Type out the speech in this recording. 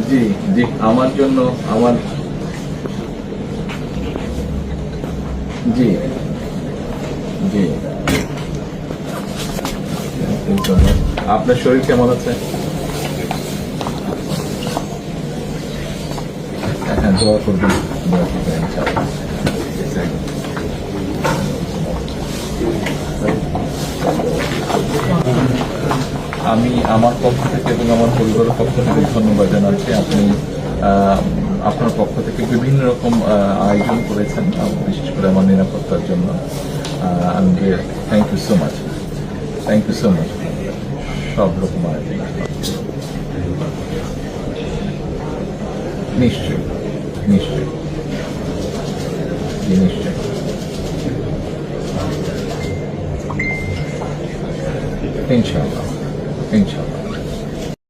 জি জি, আমার জন্য আমার জি জি। আপনার শরীর কেমন আছে? হ্যাঁ, দোয়া করবেন, দোয়া করবেন ইনশাআল্লাহ। আমি আমার পক্ষ থেকে এবং আমার পরিবারের পক্ষ থেকে ধন্যবাদ জানাচ্ছি। আপনি আপনার পক্ষ থেকে বিভিন্ন রকম আয়োজন করেছেন, বিশেষ করে আমার নিরাপত্তার জন্য। আমি thank you so much, thank you so much. সব রকম আয়োজন নিশ্চয়ই।